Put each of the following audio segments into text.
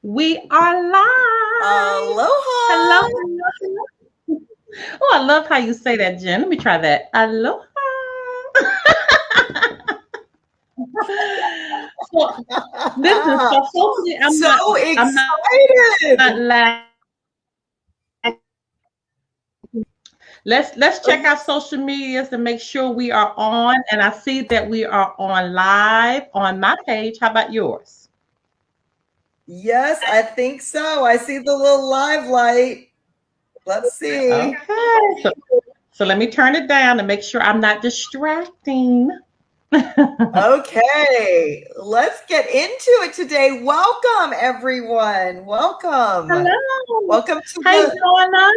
We are live. Hello, Aloha. hello, hello. Oh, I love how you say that, Jen. Let me try that. Aloha. So listen, so hopefully So I'm not excited. lagging. Let's check our social medias to make sure we are on. And I see that we are on live on my page. How about yours? Yes, I think so. I see the little live light. Let's see. Okay. So let me turn it down to make sure I'm not distracting. Okay, let's get into it today. Welcome, everyone. Welcome. Hello. Welcome to Hey, the Donna.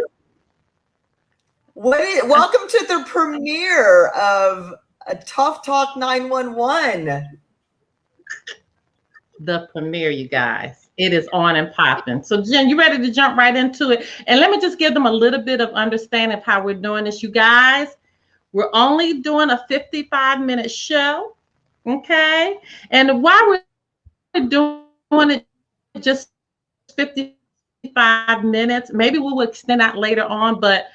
welcome to the premiere of a Tough Talk 911. The premiere, you guys. It is on and popping. So, Jen, you ready to jump right into it? And let me just give them a little bit of understanding of how we're doing this, you guys. We're only doing a 55-minute show. Okay. And while we're doing it just 55 minutes, maybe we will extend out later on, but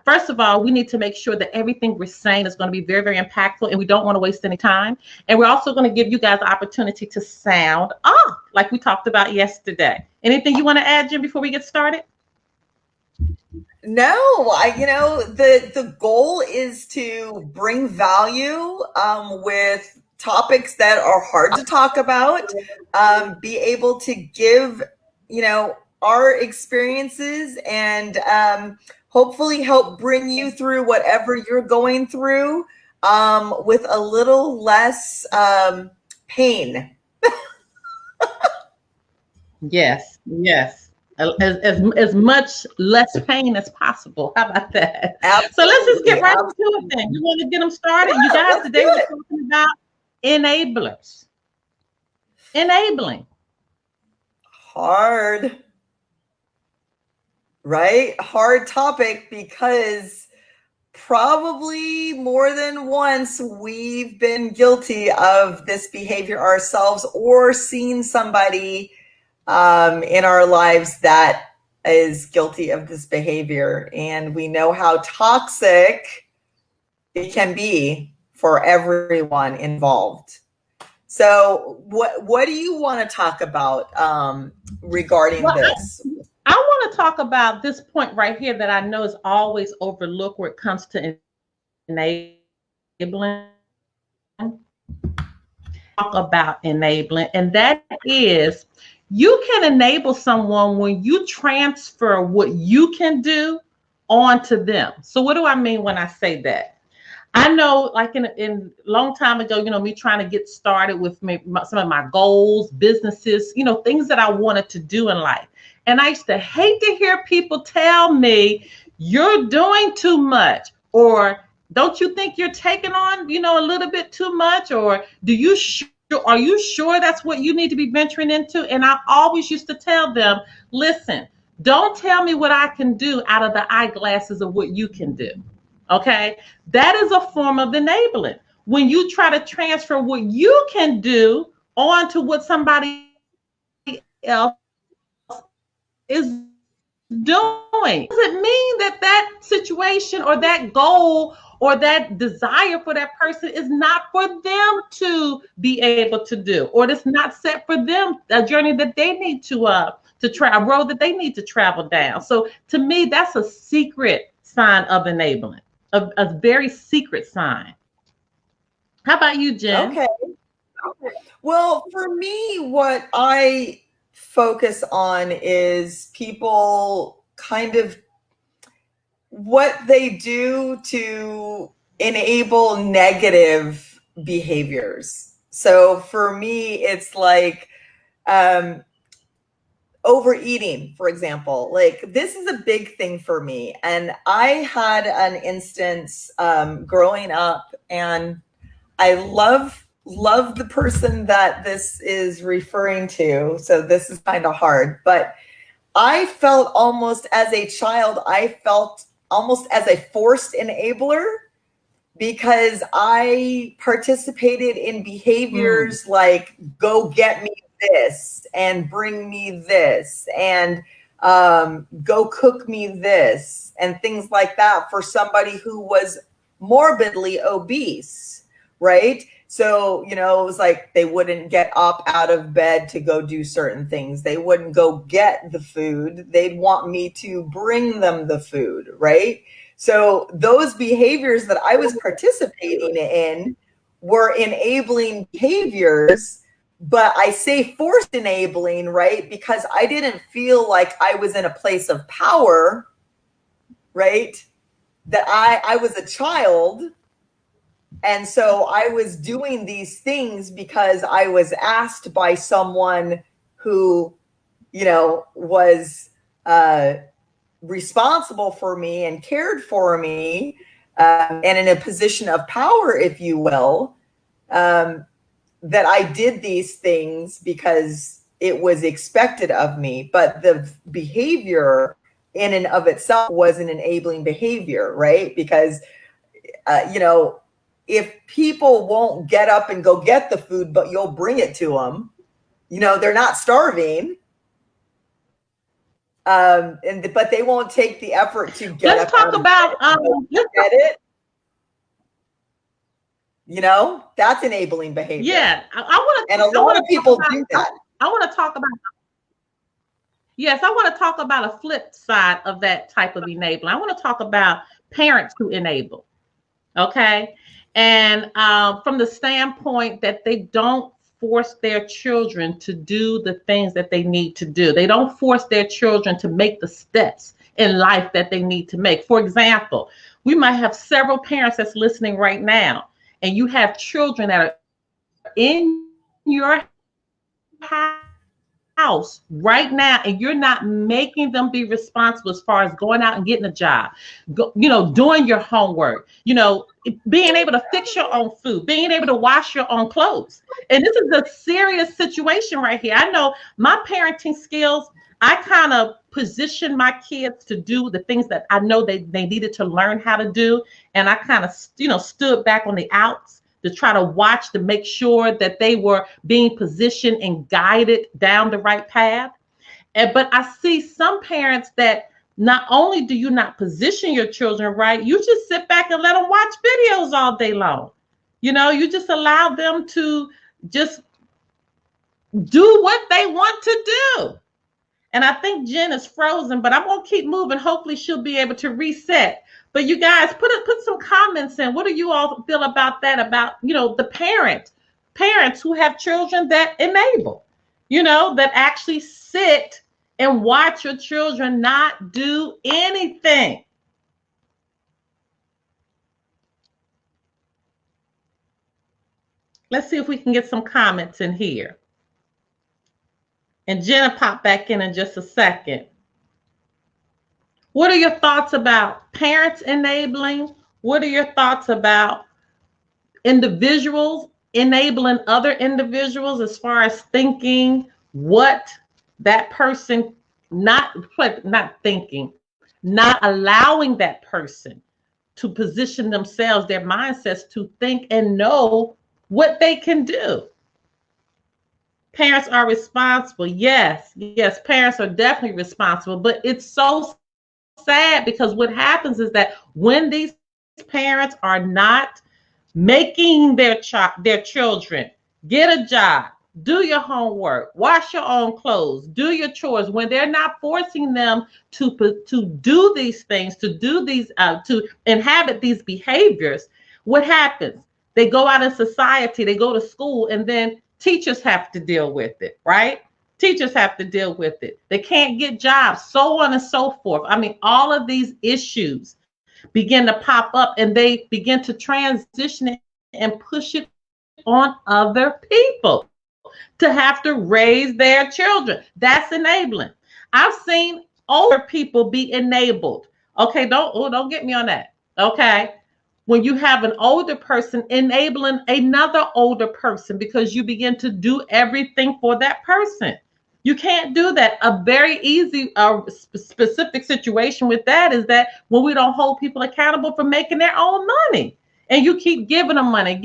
first of all, we need to make sure that everything we're saying is going to be very, very impactful, and we don't want to waste any time. And we're also going to give you guys the opportunity to sound off, like we talked about yesterday. Anything you want to add, Jim, before we get started? No, the goal is to bring value with topics that are hard to talk about, be able to give, our experiences and hopefully help bring you through whatever you're going through with a little less pain. Yes, yes. As much less pain as possible. How about that? So let's just get Absolutely. right into it then. You want to get them started? You Yeah, guys, let's do today we're it. talking about enablers. Enabling. Hard, right? Hard topic because probably more than once we've been guilty of this behavior ourselves or seen somebody in our lives that is guilty of this behavior. And we know how toxic it can be for everyone involved. So, what do you want to talk about regarding Well, this? I want to talk about this point right here that I know is always overlooked where it comes to enabling. Talk about enabling, and that is you can enable someone when you transfer what you can do onto them. So what do I mean when I say that? I know, like in long time ago, me trying to get started with some of my goals, businesses, things that I wanted to do in life. And I used to hate to hear people tell me, you're doing too much, or don't you think you're taking on, a little bit too much, or are you sure that's what you need to be venturing into? And I always used to tell them, listen, don't tell me what I can do out of the eyeglasses of what you can do. Okay, that is a form of enabling. When you try to transfer what you can do onto what somebody else is doing, does it mean that situation or that goal or that desire for that person is not for them to be able to do, or it's not set for them a journey that they need to travel, a road that they need to travel down? So to me, that's a secret sign of enabling, a very secret sign. How about you, Jen? Okay. Well, for me, what I focus on is people kind of what they do to enable negative behaviors. So for me, it's like um, overeating, for example. Like this is a big thing for me. And I had an instance growing up, and I love the person that this is referring to. So this is kind of hard, but I felt almost as a child, I felt almost as a forced enabler because I participated in Mm, behaviors like go get me this and bring me this and go cook me this and things like that for somebody who was morbidly obese, right? So, you know, it was like they wouldn't get up out of bed to go do certain things. They wouldn't go get the food. They'd want me to bring them the food, right? So those behaviors that I was participating in were enabling behaviors, but I say forced enabling, right? Because I didn't feel like I was in a place of power, right? That I was a child. And so I was doing these things because I was asked by someone who, you know, was responsible for me and cared for me, and in a position of power, if you will, that I did these things because it was expected of me. But the behavior in and of itself was an enabling behavior, right? Because, you know, if people won't get up and go get the food, but you'll bring it to them, you know, they're not starving. But they won't take the effort to get Let's up talk about get it. You know, that's enabling behavior. Yeah, I want to, and a lot of people do that. I want to talk about. Yes, I want to talk about a flip side of that type of enabling. I want to talk about parents who enable. Okay, and from the standpoint that they don't force their children to do the things that they need to do. They don't force their children to make the steps in life that they need to make. For example, we might have several parents that's listening right now, and you have children that are in your house right now, and you're not making them be responsible as far as going out and getting a job, doing your homework, being able to fix your own food, being able to wash your own clothes. And this is a serious situation right here. I know my parenting skills, I kind of positioned my kids to do the things that I know they needed to learn how to do. And I kind of, stood back on the outs to try to watch to make sure that they were being positioned and guided down the right path. But I see some parents that not only do you not position your children right, you just sit back and let them watch videos all day long. You just allow them to just do what they want to do. And I think Jen is frozen, but I'm going to keep moving. Hopefully she'll be able to reset. But you guys, put some comments in. What do you all feel about that? About, the parents who have children that enable, that actually sit and watch your children not do anything. Let's see if we can get some comments in here. And Jenna pop back in just a second. What are your thoughts about parents enabling? What are your thoughts about individuals enabling other individuals as far as thinking what that person, not allowing that person to position themselves, their mindsets to think and know what they can do? Parents are responsible. Yes, parents are definitely responsible, but it's so sad because what happens is that when these parents are not making their children get a job, do your homework, wash your own clothes, do your chores, when they're not forcing them to do these things, to do these, to inhabit these behaviors, what happens? They go out in society, they go to school, and then teachers have to deal with it, right? Teachers have to deal with it. They can't get jobs, so on and so forth. I mean, all of these issues begin to pop up, and they begin to transition it and push it on other people to have to raise their children. That's enabling. I've seen older people be enabled. Okay, don't get me on that. Okay. When you have an older person enabling another older person because you begin to do everything for that person. You can't do that. A very easy specific situation with that is that when we don't hold people accountable for making their own money, and you keep giving them money.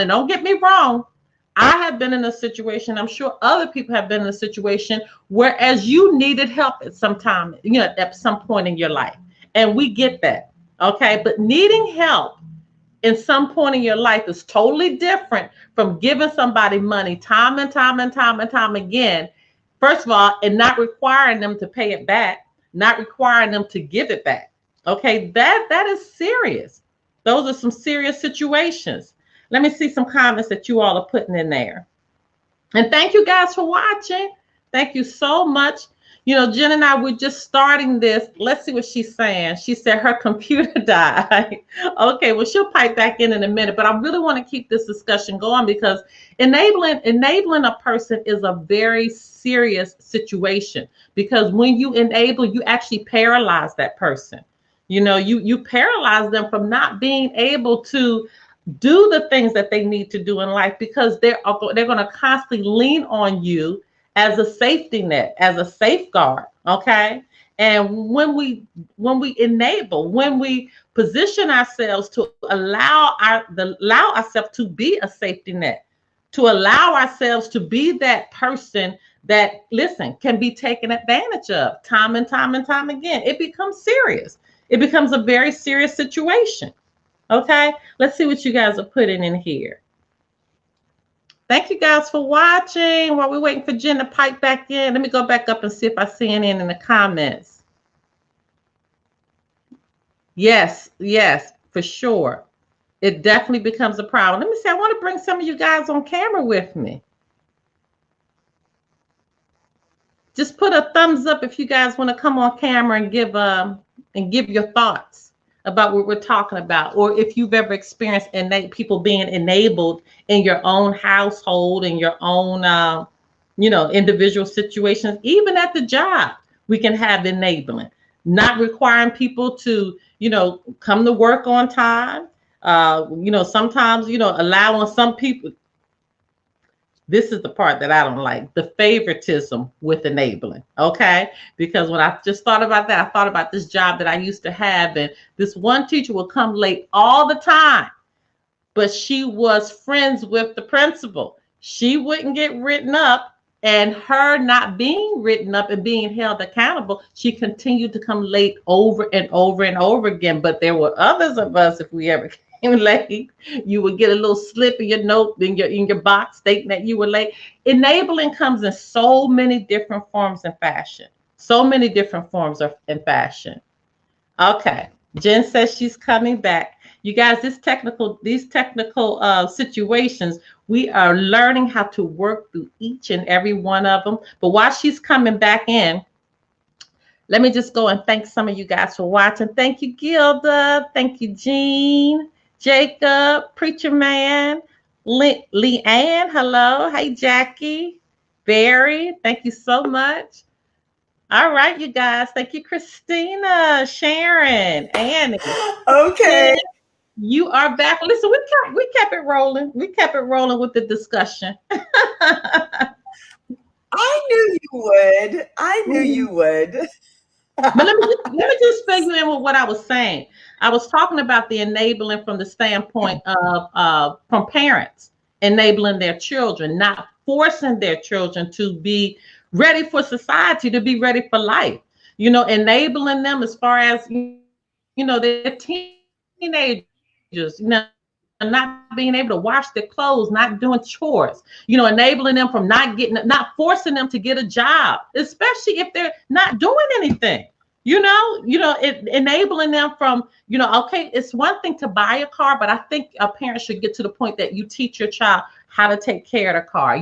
Don't get me wrong. I have been in a situation, I'm sure other people have been in a situation, whereas you needed help at some time, at some point in your life. And we get that. Okay. But needing help in some point in your life is totally different from giving somebody money time and time and time and time again. First of all, and not requiring them to pay it back, not requiring them to give it back. Okay, that is serious. Those are some serious situations. Let me see some comments that you all are putting in there. And thank you guys for watching. Thank you so much. Jen and I, we're just starting this. Let's see what she's saying. She said her computer died. Okay, well, she'll pipe back in a minute, but I really want to keep this discussion going because enabling a person is a very serious situation, because when you enable, you actually paralyze that person. You paralyze them from not being able to do the things that they need to do in life, because they're going to constantly lean on you as a safety net, as a safeguard. Okay. And when we enable, when we position ourselves to allow ourselves to be a safety net, to allow ourselves to be that person that, listen, can be taken advantage of time and time and time again, it becomes serious. It becomes a very serious situation. Okay. Let's see what you guys are putting in here. Thank you guys for watching. While we're waiting for Jen to pipe back in, let me go back up and see if I see any in the comments. Yes, for sure. It definitely becomes a problem. Let me see. I want to bring some of you guys on camera with me. Just put a thumbs up if you guys want to come on camera and give your thoughts about what we're talking about, or if you've ever experienced people being enabled in your own household, in your own, individual situations. Even at the job, we can have enabling, not requiring people to, come to work on time. Sometimes, allowing some people. This is the part that I don't like, the favoritism with enabling, okay? Because when I just thought about that, I thought about this job that I used to have, and this one teacher would come late all the time, but she was friends with the principal. She wouldn't get written up, and her not being written up and being held accountable, she continued to come late over and over and over again. But there were others of us, if we ever late, you would get a little slip in your note in your box stating that you were late. Enabling comes in so many different forms and fashion. So many different forms and fashion. Okay, Jen says she's coming back. You guys, these technical situations, we are learning how to work through each and every one of them. But while she's coming back in, let me just go and thank some of you guys for watching. Thank you, Gilda. Thank you, Jean. Jacob, Preacher Man, Leanne, hello. Hey, Jackie, Barry, thank you so much. All right, you guys. Thank you, Christina, Sharon, Annie. Okay. You are back. Listen, we kept it rolling. We kept it rolling with the discussion. I knew you would. But let me just fill you in with what I was saying. I was talking about the enabling from the standpoint of from parents enabling their children, not forcing their children to be ready for society, to be ready for life. Enabling them as far as they're teenagers, not being able to wash their clothes, not doing chores, enabling them from not forcing them to get a job, especially if they're not doing anything, enabling them from, okay, it's one thing to buy a car, but I think a parent should get to the point that you teach your child how to take care of the car,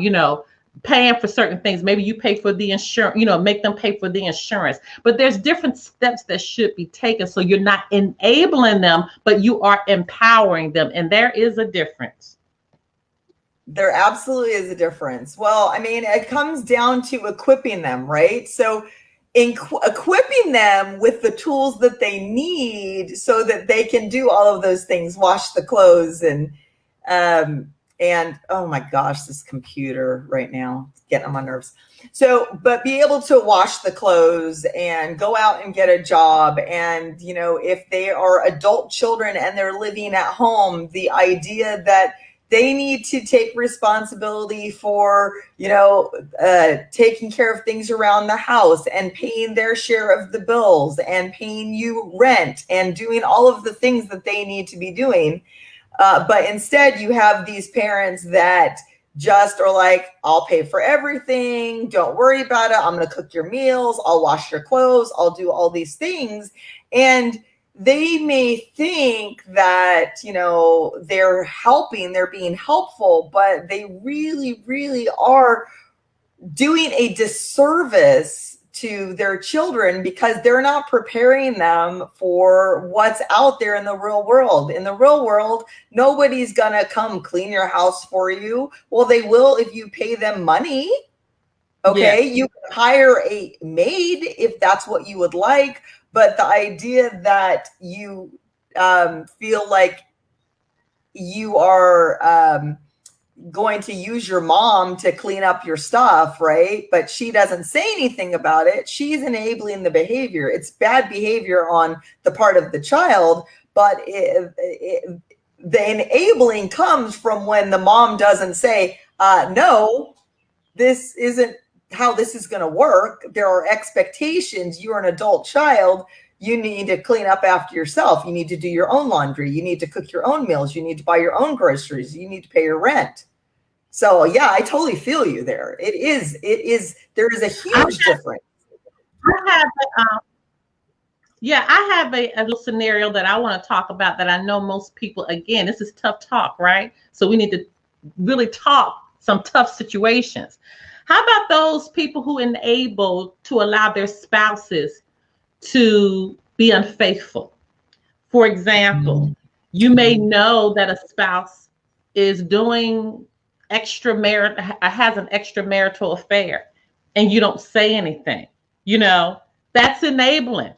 paying for certain things. Maybe you pay for the insurance, make them pay for the insurance. But there's different steps that should be taken. So you're not enabling them, but you are empowering them. And there is a difference. There absolutely is a difference. Well, I mean, it comes down to equipping them, right? So equipping them with the tools that they need so that they can do all of those things, wash the clothes and oh my gosh, this computer right now is getting on my nerves. So, but be able to wash the clothes and go out and get a job. And, if they are adult children and they're living at home, the idea that They need to take responsibility for, taking care of things around the house and paying their share of the bills and paying you rent and doing all of the things that they need to be doing. But instead, you have these parents that just are like, I'll pay for everything. Don't worry about it. I'm going to cook your meals. I'll wash your clothes. I'll do all these things. And they may think that, they're helping, they're being helpful, but they really, really are doing a disservice to their children because they're not preparing them for what's out there in the real world. In the real world, nobody's going to come clean your house for you. Well, they will if you pay them money. Okay. Yeah. You can hire a maid if that's what you would like. But the idea that you feel like you are going to use your mom to clean up your stuff, right? But she doesn't say anything about it. She's enabling the behavior. It's bad behavior on the part of the child, but the enabling comes from when the mom doesn't say, no, this isn't how this is going to work. There are expectations. You're an adult child. You need to clean up after yourself. You need to do your own laundry. You need to cook your own meals. You need to buy your own groceries. You need to pay your rent. So yeah, I totally feel you there. There is a huge difference. I have a little scenario that I want to talk about that I know most people, again, this is tough talk, right? So we need to really talk some tough situations. How about those people who enable to allow their spouses to be unfaithful? For example, you may know that a spouse is doing has an extramarital affair and you don't say anything. That's enabling.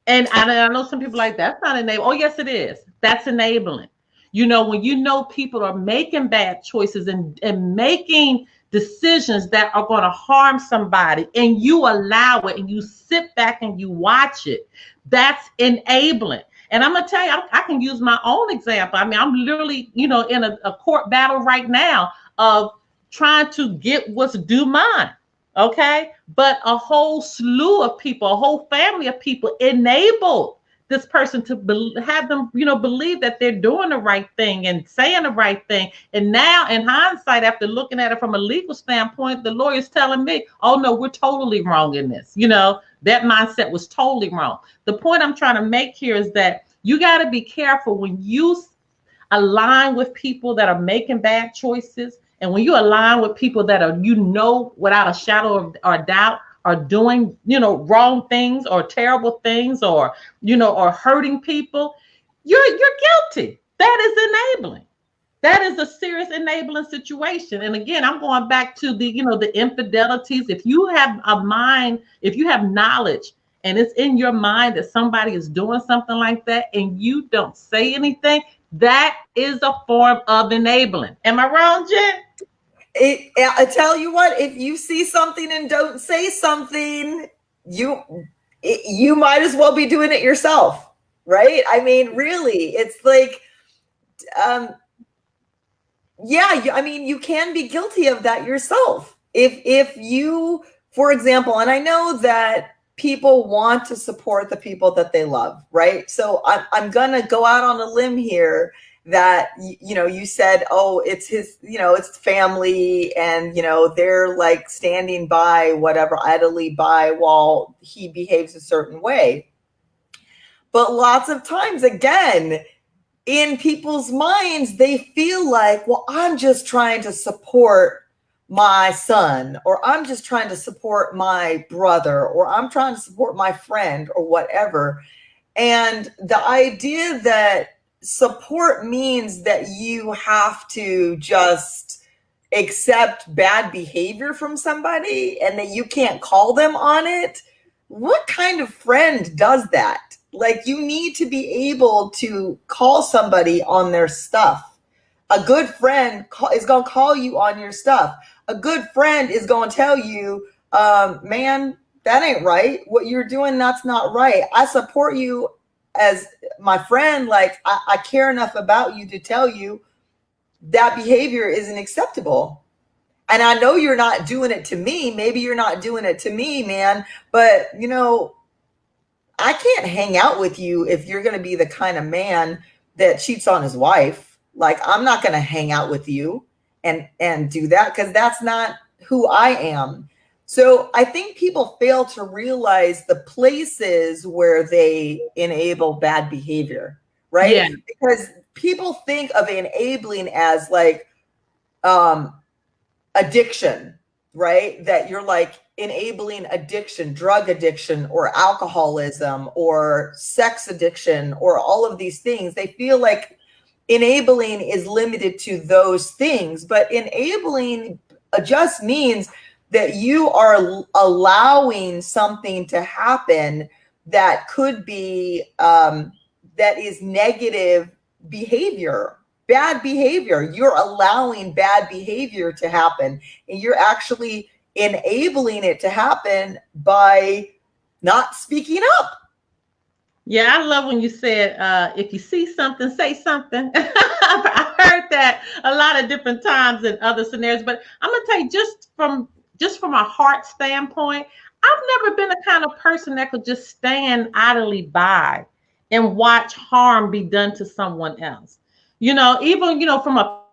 And I know some people like, that's not enabling. Oh, yes, it is. That's enabling. When people are making bad choices and making decisions that are going to harm somebody and you allow it and you sit back and you watch it, that's enabling. And I'm going to tell you, I can use my own example. I mean, I'm literally, in a court battle right now of trying to get what's due mine. Okay. But a whole slew of people, a whole family of people enabled this person to have them, believe that they're doing the right thing and saying the right thing. And now in hindsight, after looking at it from a legal standpoint, the lawyer's telling me, oh no, we're totally wrong in this. That mindset was totally wrong. The point I'm trying to make here is that you got to be careful when you align with people that are making bad choices. And when you align with people that are, without a shadow of or doubt, are doing, wrong things or terrible things or hurting people, you're guilty. That is enabling. That is a serious enabling situation. And again, I'm going back to the infidelities. If you have a mind, if you have knowledge and it's in your mind that somebody is doing something like that and you don't say anything, that is a form of enabling. Am I wrong, Jen? I tell you what, if you see something and don't say something, you might as well be doing it yourself, right? I mean, really, it's like, you can be guilty of that yourself. If you, for example, and I know that people want to support the people that they love, right? So I'm going to go out on a limb here that, you said, oh, it's his, it's family and, they're like standing by whatever, idly by while he behaves a certain way. But lots of times, again, in people's minds, they feel like, well, I'm just trying to support my son, or I'm just trying to support my brother, or I'm trying to support my friend or whatever. And the idea that support means that you have to just accept bad behavior from somebody and that you can't call them on it. What kind of friend does that? Like, you need to be able to call somebody on their stuff. A good friend is going to call you on your stuff. A good friend is going to tell you, man, that ain't right. What you're doing, that's not right. I support you as my friend. Like, I care enough about you to tell you, that behavior isn't acceptable. And I know you're not doing it to me. Maybe you're not doing it to me, man. But, you know, I can't hang out with you if you're going to be the kind of man that cheats on his wife. Like, I'm not going to hang out with you and do that, because that's not who I am. So I think people fail to realize the places where they enable bad behavior, right? Yeah. Because people think of enabling as like addiction, right? That you're like enabling addiction, drug addiction, or alcoholism, or sex addiction, or all of these things. They feel like enabling is limited to those things, but enabling just means that you are allowing something to happen that could be that is negative behavior, bad behavior. You're allowing bad behavior to happen, and you're actually enabling it to happen by not speaking up. Yeah, I love when you said, if you see something, say something. I heard that a lot of different times in other scenarios, but I'm gonna tell you, just from a heart standpoint, I've never been the kind of person that could just stand idly by and watch harm be done to someone else. You know, even, you know, from a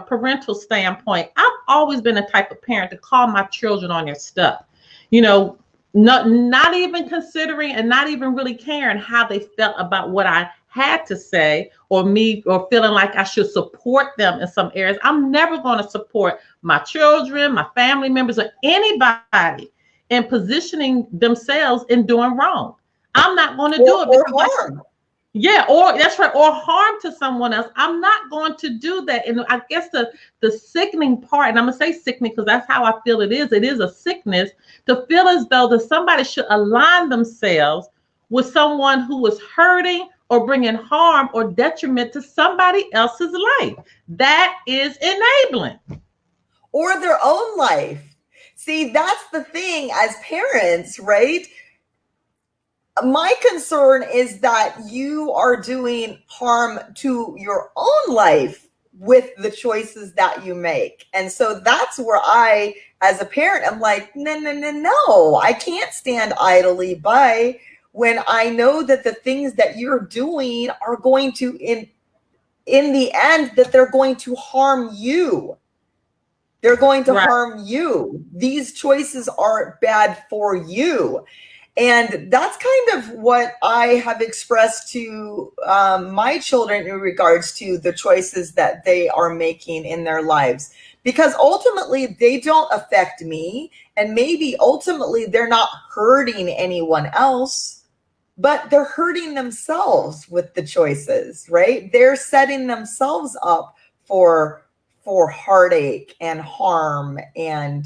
parental standpoint, I've always been the type of parent to call my children on their stuff. You know, not even considering and not even really caring how they felt about what I had to say, or me, or feeling like I should support them in some areas. I'm never going to support my children, my family members, or anybody in positioning themselves in doing wrong. I'm not going to do it or harm. Yeah, or that's right, or harm to someone else. I'm not going to do that. And I guess the sickening part, and I'm gonna say sickening because that's how I feel it is. It is a sickness to feel as though that somebody should align themselves with someone who is hurting or bringing harm or detriment to somebody else's life. That is enabling. Or their own life. See, that's the thing as parents, right? My concern is that you are doing harm to your own life with the choices that you make. And so that's where I, as a parent, I'm like, no, I can't stand idly by when I know that the things that you're doing are going to, in the end, that they're going to harm you. They're going to harm you. These choices are bad for you. And that's kind of what I have expressed to my children in regards to the choices that they are making in their lives, because ultimately they don't affect me, and maybe ultimately they're not hurting anyone else, but they're hurting themselves with the choices, right? They're setting themselves up for heartache and harm and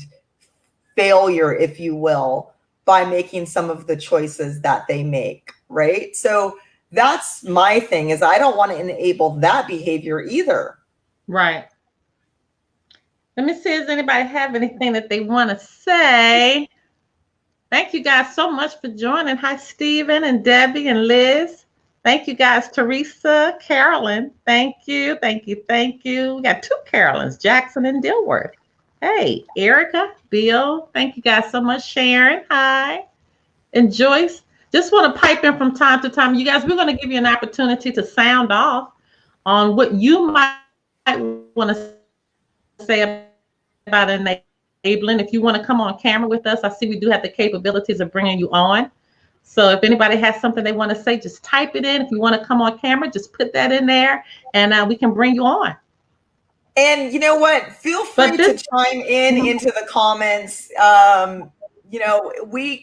failure, if you will, by making some of the choices that they make, right? So that's my thing, is I don't want to enable that behavior either. Right. Let me see, does anybody have anything that they want to say? Thank you guys so much for joining. Hi, Stephen and Debbie and Liz. Thank you guys, Teresa, Carolyn. Thank you, thank you, thank you. We got two Carolyns, Jackson and Dilworth. Hey, Erica, Bill, thank you guys so much. Sharon, hi. And Joyce, just want to pipe in from time to time. You guys, we're going to give you an opportunity to sound off on what you might want to say about enabling. If you want to come on camera with us, I see we do have the capabilities of bringing you on. So if anybody has something they want to say, just type it in. If you want to come on camera, just put that in there, and we can bring you on. And you know what? Feel free to chime in into the comments. You know,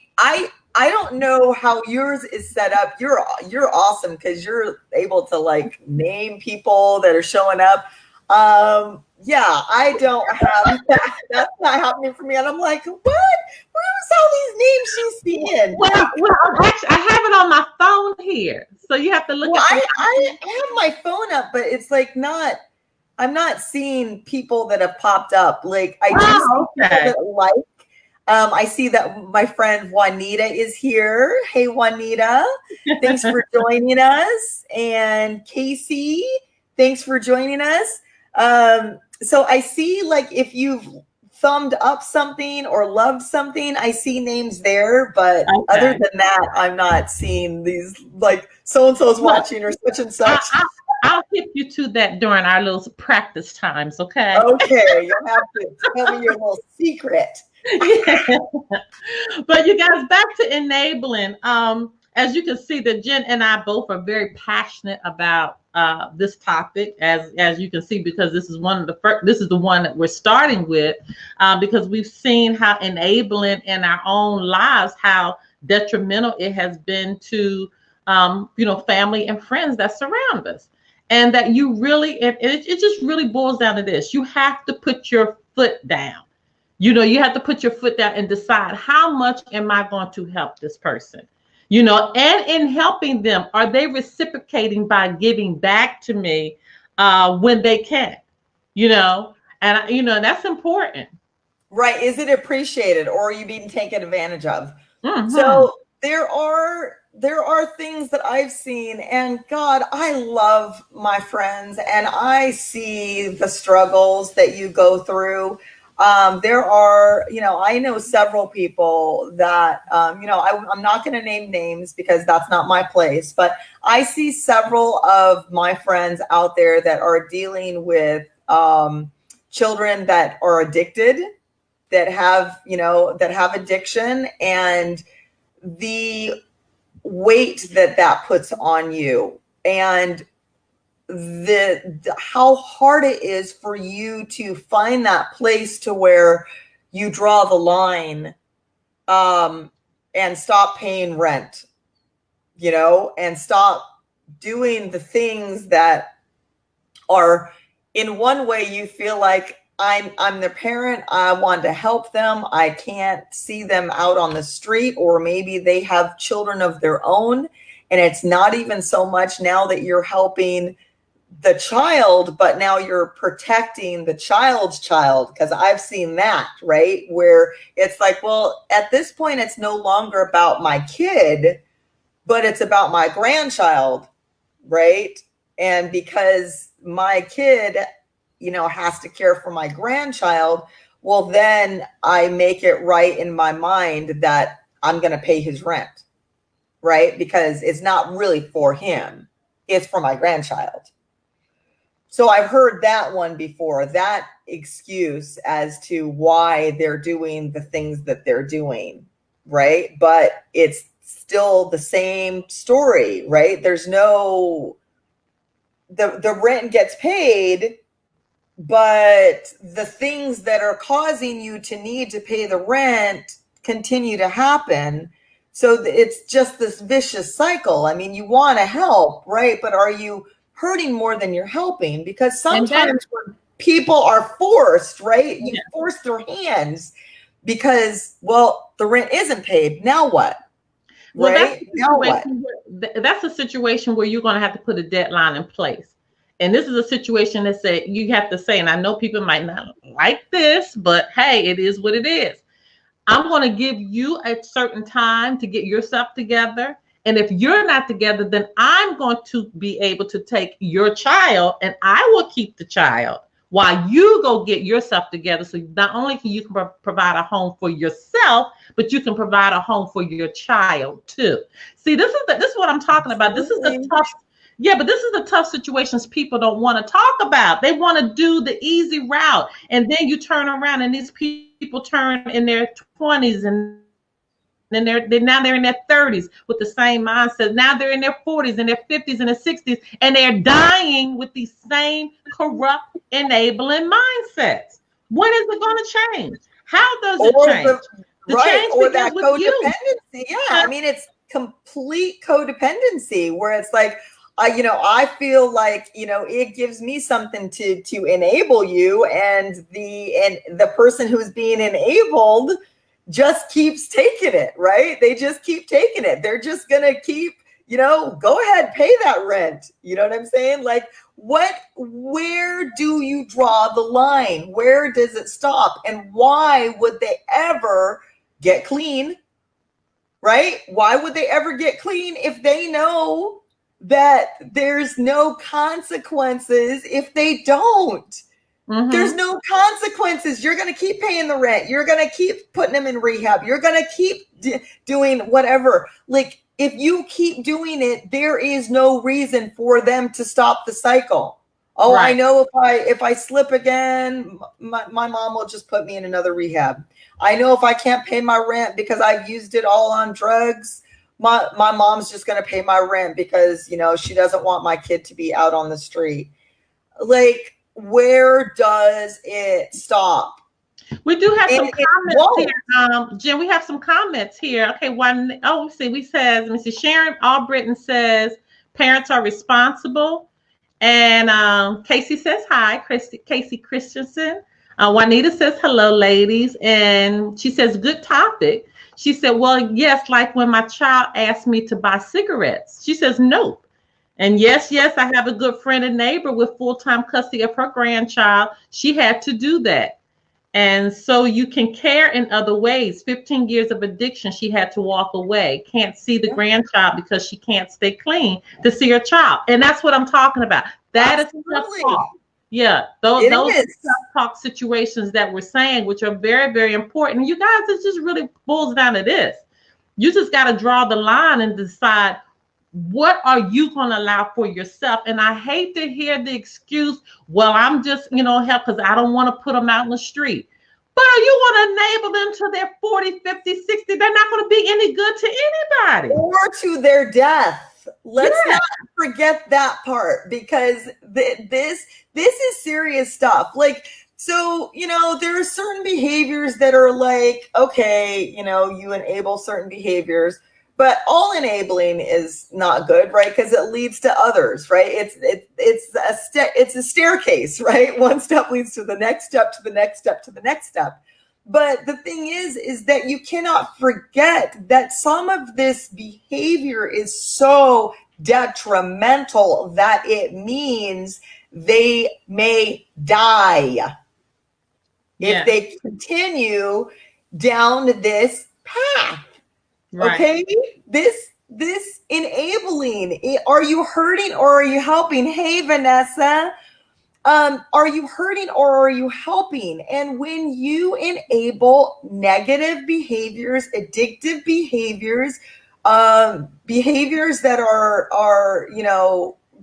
I don't know how yours is set up. You're awesome because you're able to like name people that are showing up. Yeah, I don't have that. That's not happening for me. And I'm like, what? Where's all these names she's seeing? Well, actually, I have it on my phone here, so you have to look. I have my phone up, but it's like not. I'm not seeing people that have popped up. Like I do see people that like. I see that my friend Juanita is here. Hey, Juanita, thanks for joining us. And Casey, thanks for joining us. So I see, like, if you've thumbed up something or loved something, I see names there, but other than that, I'm not seeing these, like, so-and-so's watching or such and such. I'll hit you to that during our little practice times, okay? Okay, you'll have to tell me your little secret. Yeah. But you guys, back to enabling. As you can see, that Jen and I both are very passionate about this topic, as you can see, because this is one of the first. This is the one that we're starting with, because we've seen how enabling in our own lives, how detrimental it has been to family and friends that surround us. And that you really, it just really boils down to this: you have to put your foot down. You have to put your foot down and decide, how much am I going to help this person? And in helping them, are they reciprocating by giving back to me when they can? And that's important. Right. Is it appreciated, or are you being taken advantage of? Mm-hmm. So there are things that I've seen, and God, I love my friends and I see the struggles that you go through. There are, I know several people that, I'm not going to name names because that's not my place, but I see several of my friends out there that are dealing with children that are addicted, that have addiction, and the weight that puts on you, and how hard it is for you to find that place to where you draw the line, and stop paying rent, and stop doing the things that are, in one way, you feel like I'm their parent. I want to help them. I can't see them out on the street, or maybe they have children of their own. And it's not even so much now that you're helping the child, but now you're protecting the child's child. Because I've seen that, right? Where it's like, well, at this point, it's no longer about my kid, but it's about my grandchild, right? And because my kid, has to care for my grandchild, well, then I make it right in my mind that I'm going to pay his rent, right? Because it's not really for him. It's for my grandchild. So I've heard that one before, that excuse as to why they're doing the things that they're doing, right? But it's still the same story, right? There's no, the rent gets paid, but the things that are causing you to need to pay the rent continue to happen. So it's just this vicious cycle. I mean, you want to help, right? But are you hurting more than you're helping? Because sometimes when people are forced, right? You force their hands because, well, the rent isn't paid. Now what? Well, right? That's a situation where you're going to have to put a deadline in place. And this is a situation that you have to say, and I know people might not like this, but hey, it is what it is. I'm going to give you a certain time to get yourself together. And if you're not together, then I'm going to be able to take your child and I will keep the child while you go get yourself together. So not only can you provide a home for yourself, but you can provide a home for your child too. See, this is what I'm talking about. This is the tough. Yeah, but this is the tough situations people don't want to talk about. They want to do the easy route. And then you turn around and these people turn in their 20s and then they're in their 30s with the same mindset. Now they're in their 40s and their 50s and their 60s, and they're dying with these same corrupt, enabling mindsets. When is it going to change? How does it change? The change or that codependency. Yeah, I mean, it's complete codependency where it's like, I feel like, it gives me something to enable you, and the person who's being enabled just keeps taking it, right? They just keep taking it. They're just gonna keep, go ahead, pay that rent. You know what I'm saying? Like, where do you draw the line? Where does it stop? And why would they ever get clean? Right? Why would they ever get clean if they know that there's no consequences if they don't. Mm-hmm. There's no consequences. You're going to keep paying the rent. You're going to keep putting them in rehab. You're going to keep doing whatever. Like, if you keep doing it, there is no reason for them to stop the cycle. Oh, right. I know if I slip again, my mom will just put me in another rehab. I know if I can't pay my rent because I've used it all on drugs, my mom's just going to pay my rent because, you know, she doesn't want my kid to be out on the street. Like, where does it stop? We do have some comments here. Jen, we have some comments here. Okay, let me see. Sharon Albritton says parents are responsible. And Casey says hi, Casey Christensen. Juanita says hello, ladies. And she says, good topic. She said, well, yes, like when my child asked me to buy cigarettes. She says, nope. And yes, I have a good friend and neighbor with full-time custody of her grandchild. She had to do that. And so you can care in other ways. 15 years of addiction, she had to walk away. Can't see the grandchild because she can't stay clean to see her child. And that's what I'm talking about. That is tough talk. Yeah, those tough talk situations that we're saying, which are very, very important. And you guys, it just really boils down to this. You just got to draw the line and decide, what are you going to allow for yourself? And I hate to hear the excuse, well, I'm just, help because I don't want to put them out in the street. But you want to enable them to their 40, 50, 60. They're not going to be any good to anybody. Or to their death. Let's not forget that part, because this is serious stuff. Like, so, there are certain behaviors that are like, okay, you enable certain behaviors. But all enabling is not good, right? Because it leads to others, right? It's a staircase, right? One step leads to the next step, to the next step, to the next step. But the thing is that you cannot forget that some of this behavior is so detrimental that it means they may die if they continue down this path. Right. Okay, this enabling. Are you hurting or are you helping? Hey, Vanessa, are you hurting or are you helping? And when you enable negative behaviors, addictive behaviors, behaviors that are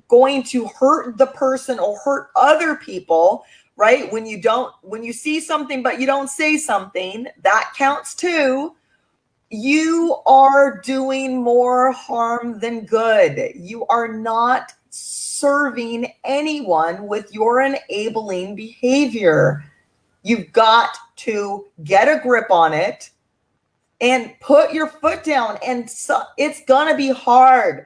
going to hurt the person or hurt other people, right? When you see something but you don't say something, that counts too. You are doing more harm than good. You are not serving anyone with your enabling behavior. You've got to get a grip on it and put your foot down. And so it's going to be hard.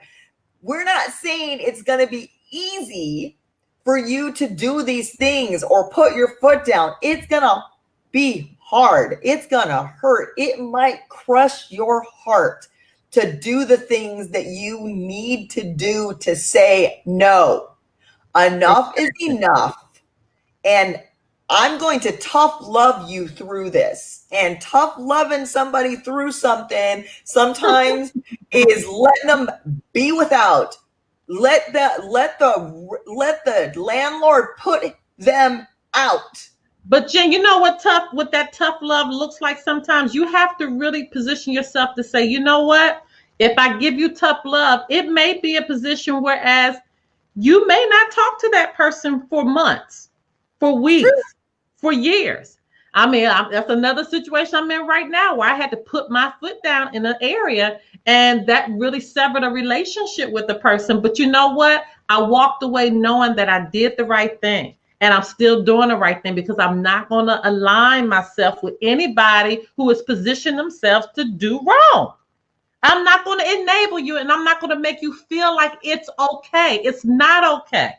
We're not saying it's going to be easy for you to do these things or put your foot down. It's going to be hard. It's gonna hurt. It might crush your heart to do the things that you need to do to say no. Enough is enough. And I'm going to tough love you through this. And tough loving somebody through something sometimes is letting them be without. Let the landlord put them out. But Jen, you know what that tough love looks like sometimes? You have to really position yourself to say, you know what? If I give you tough love, it may be a position whereas you may not talk to that person for months, for weeks, for years. I mean, that's another situation I'm in right now where I had to put my foot down in an area and that really severed a relationship with the person. But you know what? I walked away knowing that I did the right thing. And I'm still doing the right thing because I'm not going to align myself with anybody who has positioned themselves to do wrong. I'm not going to enable you, and I'm not going to make you feel like it's okay. It's not okay.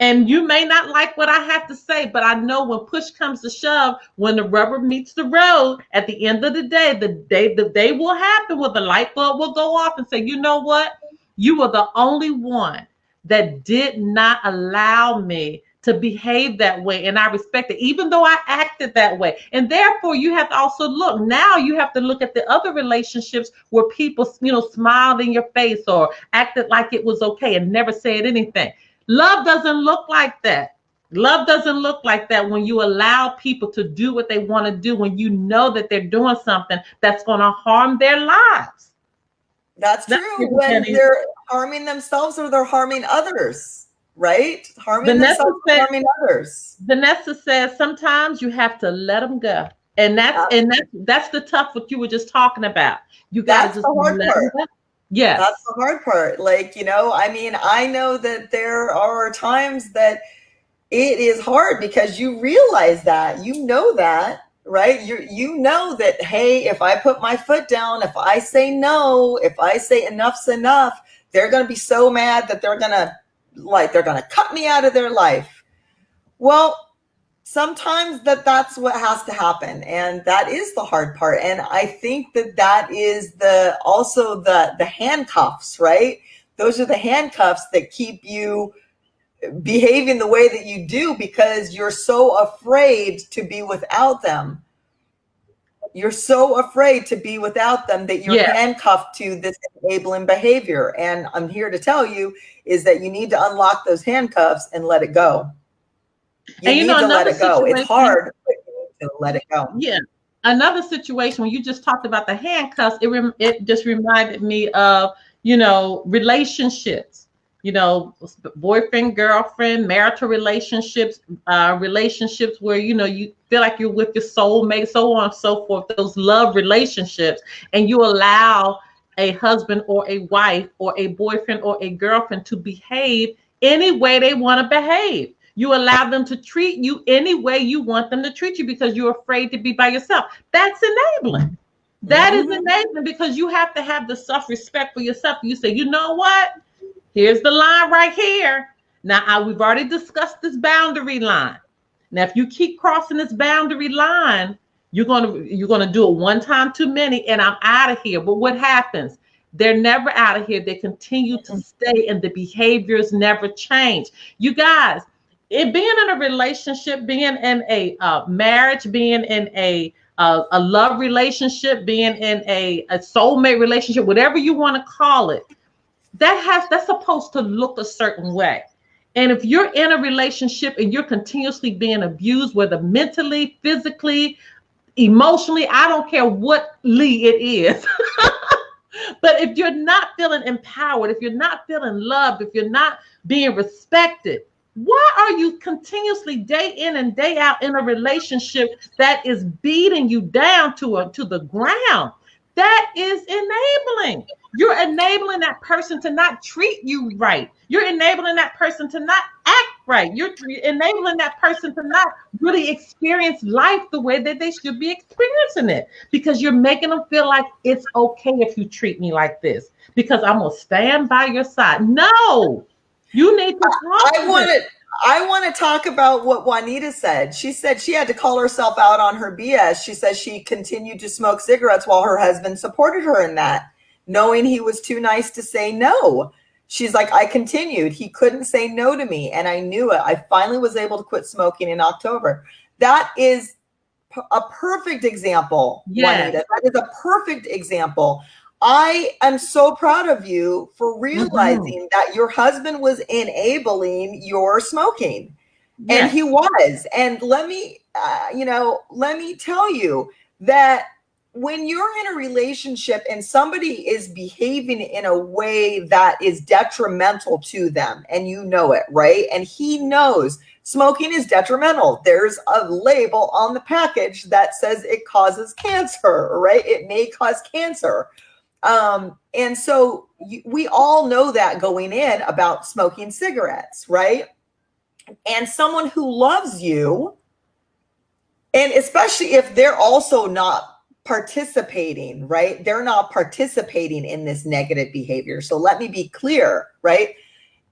And you may not like what I have to say, but I know when push comes to shove, when the rubber meets the road, at the end of the day will happen where the light bulb will go off and say, you know what? You were the only one that did not allow me to behave that way, and I respect it, even though I acted that way. And therefore, you have to also look. Now you have to look at the other relationships where people, smiled in your face or acted like it was okay and never said anything. Love doesn't look like that. Love doesn't look like that when you allow people to do what they want to do, when you know that they're doing something that's going to harm their lives. That's true. When they're harming themselves or they're harming others, right? Harming themselves or harming others. Vanessa says sometimes you have to let them go. And that's the tough, what you were just talking about. You got to just let them go. Yes. That's the hard part. Like, I know that there are times that it is hard because you realize that, right? You know that, hey, if I put my foot down, if I say no, if I say enough's enough, they're going to be so mad that they're going to cut me out of their life. Well, sometimes that's what has to happen. And that is the hard part. And I think that is also the handcuffs, right? Those are the handcuffs that keep you behaving the way that you do because you're so afraid to be without them. You're so afraid to be without them that you're handcuffed to this enabling behavior. And I'm here to tell you is that you need to unlock those handcuffs and let it go. You need to let it go. It's hard, but you need to let it go. Yeah. Another situation when you just talked about the handcuffs, it just reminded me of, relationships. Boyfriend, girlfriend, marital relationships, relationships where, you feel like you're with your soulmate, so on and so forth, those love relationships, and you allow a husband or a wife or a boyfriend or a girlfriend to behave any way they want to behave. You allow them to treat you any way you want them to treat you because you're afraid to be by yourself. That's enabling. That is enabling because you have to have the self-respect for yourself. You say, you know what? Here's the line right here. Now, we've already discussed this boundary line. Now, if you keep crossing this boundary line, you're gonna do it one time too many, and I'm out of here. But what happens? They're never out of here. They continue to stay, and the behaviors never change. You guys, being in a relationship, being in a marriage, being in a love relationship, being in a soulmate relationship, whatever you want to call it, that's supposed to look a certain way. And if you're in a relationship and you're continuously being abused, whether mentally, physically, emotionally, I don't care what it is. But if you're not feeling empowered, if you're not feeling loved, if you're not being respected, why are you continuously day in and day out in a relationship that is beating you down to the ground? That is enabling. You're enabling that person to not treat you right. You're enabling that person to not act right. You're enabling that person to not really experience life the way that they should be experiencing it, because you're making them feel like it's okay if you treat me like this because I'm going to stand by your side. No, you need to talk. I want to talk about what Juanita said. She said she had to call herself out on her BS. She says she continued to smoke cigarettes while her husband supported her in that, knowing he was too nice to say no. She's like, I continued. He couldn't say no to me, and I knew it. I finally was able to quit smoking in October. That is a perfect example, Juanita. That is a perfect example. I am so proud of you for realizing that your husband was enabling your smoking. And he was. And let me tell you that when you're in a relationship and somebody is behaving in a way that is detrimental to them, and you know it, right? And he knows smoking is detrimental. There's a label on the package that says it causes cancer, right? It may cause cancer. And so we all know that going in about smoking cigarettes, right? And someone who loves you, and especially if they're also not participating, right? They're not participating in this negative behavior. So let me be clear, right?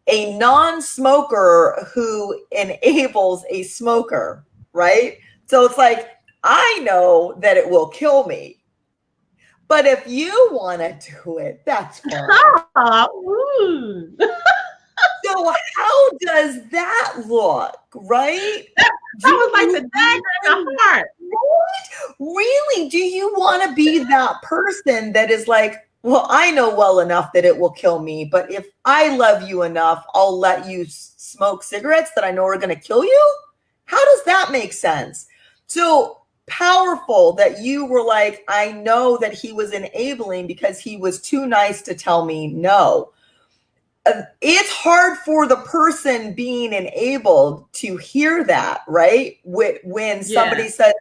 A non-smoker who enables a smoker, right? So it's like, I know that it will kill me, but if you want to do it, that's fine. So So how does that look, right? That was like the dagger in the heart. What? Really? Do you want to be that person that is like, well, I know well enough that it will kill me, but if I love you enough, I'll let you smoke cigarettes that I know are going to kill you? How does that make sense? So powerful that you were like, I know that he was enabling because he was too nice to tell me no. It's hard for the person being enabled to hear that, right? When somebody says,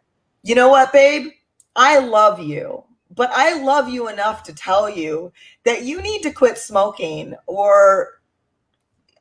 you know what, babe, I love you, but I love you enough to tell you that you need to quit smoking, or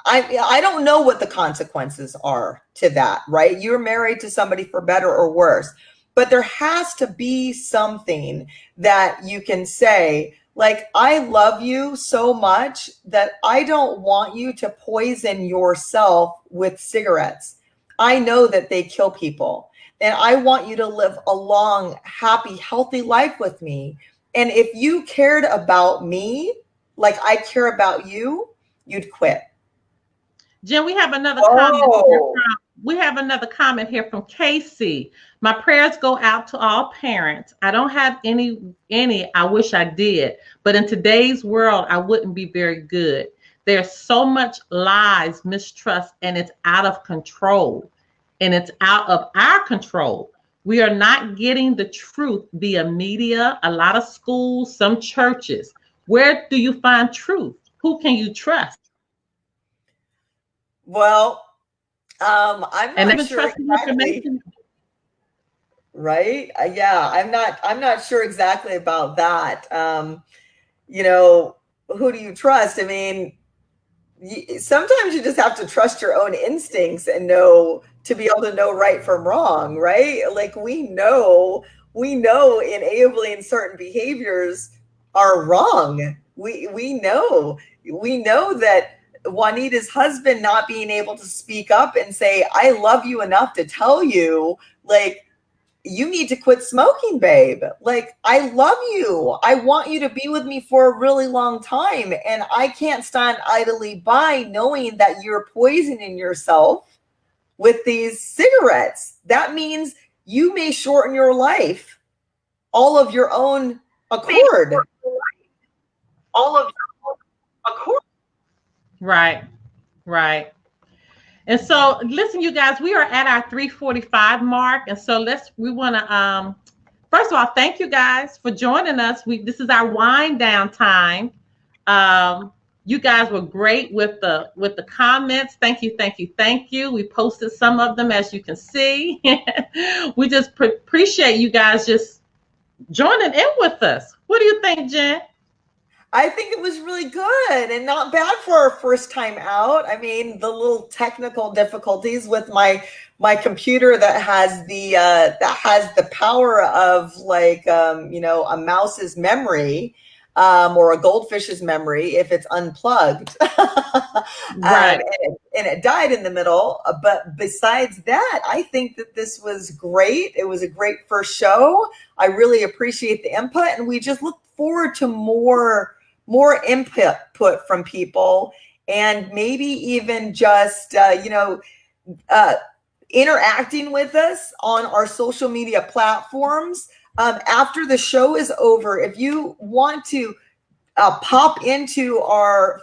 I don't know what the consequences are to that, right? You're married to somebody for better or worse, but there has to be something that you can say, like, I love you so much that I don't want you to poison yourself with cigarettes. I know that they kill people, and I want you to live a long, happy, healthy life with me. And if you cared about me like I care about you, you'd quit. Jen, we have another comment. We have another comment here from Casey. My prayers go out to all parents. I don't have any. I wish I did, but in today's world, I wouldn't be very good. There's so much lies, mistrust, and it's out of control, and it's out of our control. We are not getting the truth via media, a lot of schools, some churches. Where do you find truth? Who can you trust? Well, I'm not sure exactly. Right? Yeah, I'm not sure exactly about that. You know, who do you trust? I mean, sometimes you just have to trust your own instincts and know, to be able to know right from wrong, right? Like we know enabling certain behaviors are wrong. We know that Juanita's husband not being able to speak up and say, I love you enough to tell you, like, you need to quit smoking, babe. Like, I love you. I want you to be with me for a really long time. And I can't stand idly by knowing that you're poisoning yourself with these cigarettes. That means you may shorten your life all of your own accord. Right. And so, listen, you guys, we are at our 3:45 mark. And so we want to, first of all, thank you guys for joining us. This is our wind down time. You guys were great with the comments. Thank you. We posted some of them, as you can see. We just appreciate you guys just joining in with us. What do you think, Jen? I think it was really good and not bad for our first time out. I mean, the little technical difficulties with my computer that has the power of, like, a mouse's memory, or a goldfish's memory if it's unplugged. Right. And it died in the middle. But besides that, I think that this was great. It was a great first show. I really appreciate the input, and we just look forward to more input from people, and maybe even just interacting with us on our social media platforms. After the show is over, if you want to pop onto our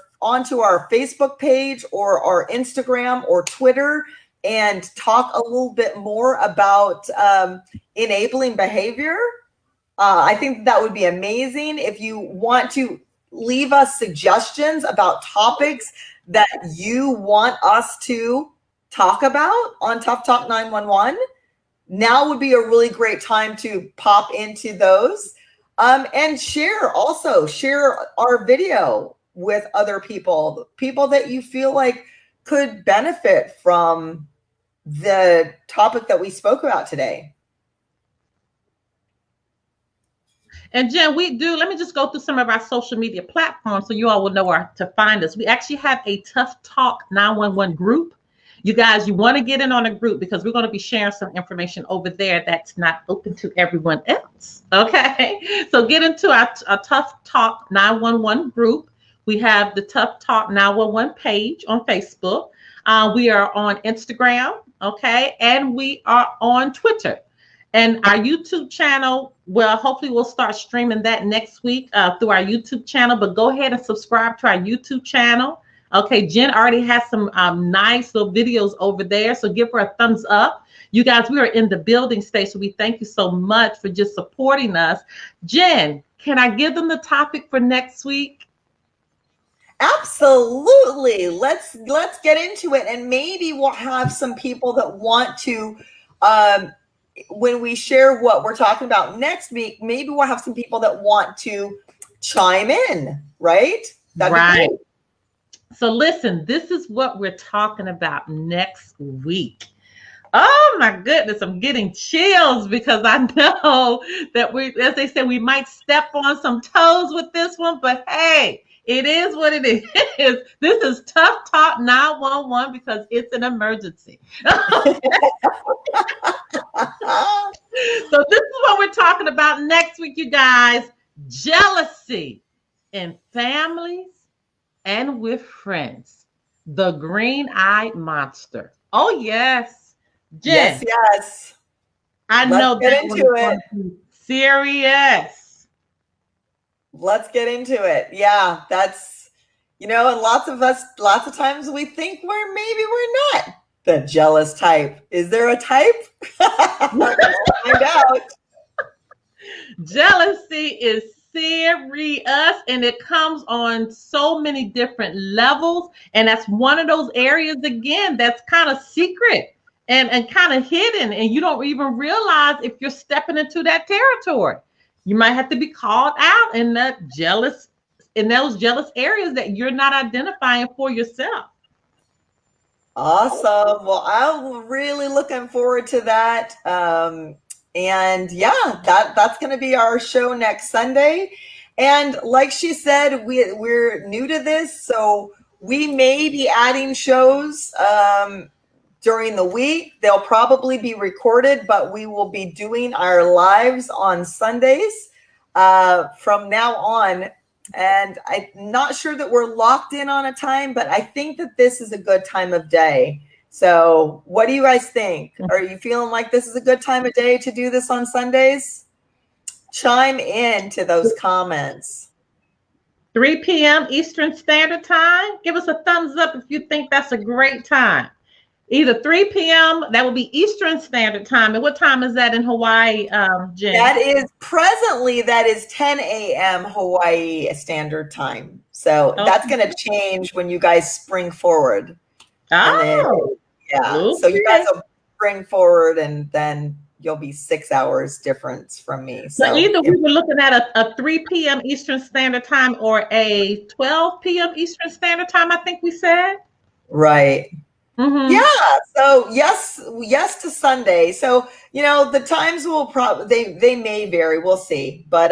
Facebook page or our Instagram or Twitter and talk a little bit more about enabling behavior, I think that would be amazing. If you want to leave us suggestions about topics that you want us to talk about on Tough Talk 911, now would be a really great time to pop into those, and share our video with other people that you feel like could benefit from the topic that we spoke about today. And Jen, let me just go through some of our social media platforms so you all will know where to find us. We actually have a Tough Talk 911 group. You guys, you want to get in on a group because we're going to be sharing some information over there that's not open to everyone else. Okay. So get into our Tough Talk 911 group. We have the Tough Talk 911 page on Facebook. We are on Instagram, okay? And we are on Twitter. And our YouTube channel, well, hopefully we'll start streaming that next week through our YouTube channel. But go ahead and subscribe to our YouTube channel. Okay, Jen already has some nice little videos over there. So give her a thumbs up. You guys, we are in the building stage. So we thank you so much for just supporting us. Jen, can I give them the topic for next week? Absolutely. Let's get into it. And maybe we'll have some people that want to, when we share what we're talking about next week, maybe we'll have some people that want to chime in, right? That'd right. So listen, this is what we're talking about next week. Oh my goodness, I'm getting chills because I know that we, as they say, we might step on some toes with this one, but hey, it is what it is. This is Tough Talk 911 because it's an emergency. So this is what we're talking about next week, you guys. Jealousy in families and with friends. The green-eyed monster. Oh, yes. Jen. Yes. Let's know get into it. Serious. Let's get into it. Yeah, that's, and lots of times we think we're not the jealous type. Is there a type? Find out. Jealousy is serious, and it comes on so many different levels. And that's one of those areas, again, that's kind of secret and kind of hidden. And you don't even realize if you're stepping into that territory. You might have to be called out in those jealous areas that you're not identifying for yourself. Awesome. Well, I'm really looking forward to that. And yeah, that's going to be our show next Sunday. And like she said, we're new to this, so we may be adding shows during the week. They'll probably be recorded, but we will be doing our lives on Sundays from now on. And I'm not sure that we're locked in on a time, but I think that this is a good time of day. So what do you guys think? Are you feeling like this is a good time of day to do this on Sundays? Chime in to those comments. 3 p.m. Eastern Standard Time. Give us a thumbs up if you think that's a great time. Either 3 p.m., that will be Eastern Standard Time. And what time is that in Hawaii, Jen? That is 10 a.m. Hawaii Standard Time. So that's going to change when you guys spring forward. Oh, yeah. Okay. So you guys will bring forward, and then you'll be 6 hours difference from me. So either we were looking at a 3 p.m. Eastern Standard Time or a 12 p.m. Eastern Standard Time, I think we said. Right. Mm-hmm. Yeah. So yes to Sunday. So, the times will probably, they may vary. We'll see. But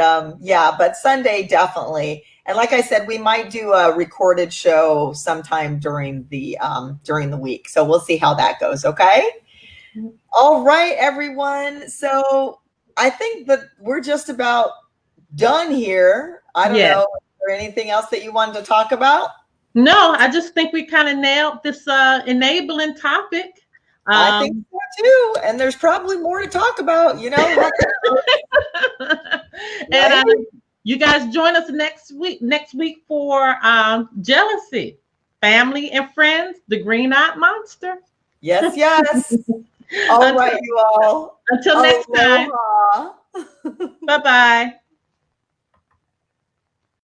but Sunday definitely. And like I said, we might do a recorded show sometime during the week. So we'll see how that goes. Okay. All right, everyone. So I think that we're just about done here. I don't know. Is there anything else that you wanted to talk about? No, I just think we kind of nailed this enabling topic. I think so too. And there's probably more to talk about, And you guys join us next week for Jealousy, Family and Friends, the Green-Eyed Monster. Yes. All right, you all. Until next time. Bye-bye.